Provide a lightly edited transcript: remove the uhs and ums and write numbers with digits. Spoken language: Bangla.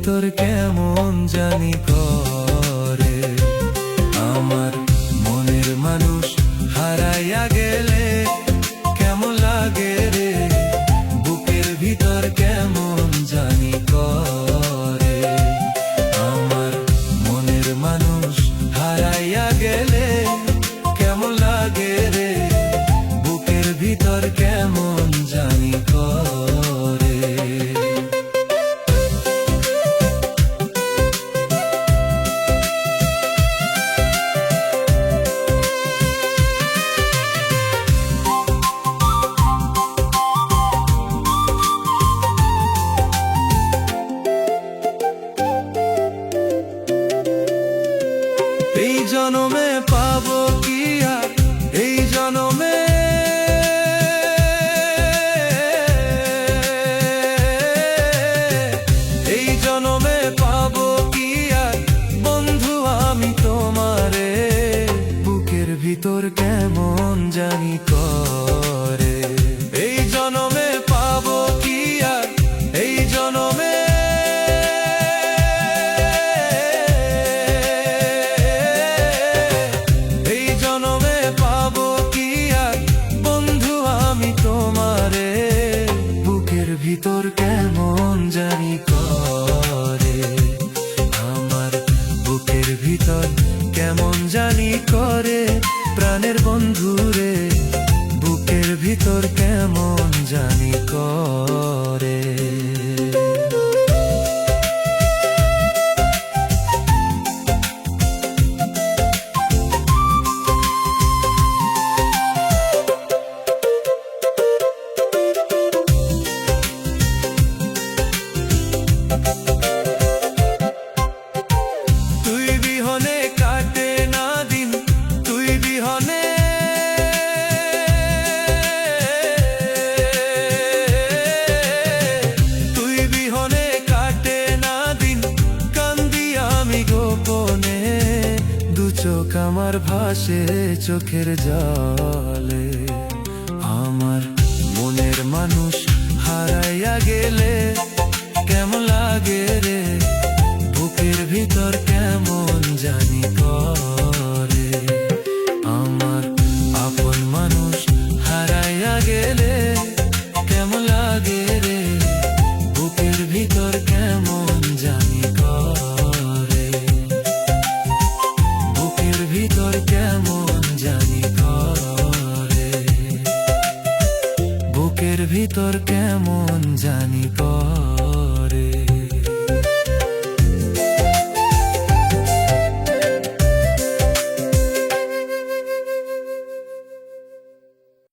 ভিতর কেমন জানি করে। আমার মনের মানুষ হারাইয়া গেলে কেমন লাগে রে, বুকের ভিতর কেমন জানি করে। আমার মনের মানুষ হারাইয়া গেলে কেমন লাগে রে, বুকের ভিতর কেমন জানি করে। এই জনমে পাবো কি আর এই জনমে, এই জনমে পাবো কি আর বন্ধু আমি তোমারে, বুকের ভিতর কেমন জানি করে। এই জনমে পাবো কি আর এই জনমে, ভিতর কেমন জানি করে। আমার বুকের ভিতর কেমন জানি করে, প্রাণের বন্ধু রে, বুকের ভিতর কেমন জানি করে। চোখ আমার ভাসে চোখের জলে, আমার মনের মানুষ হারাইয়া গেলে কেমন লাগে রে, বুকের ভিতর কেমন জানি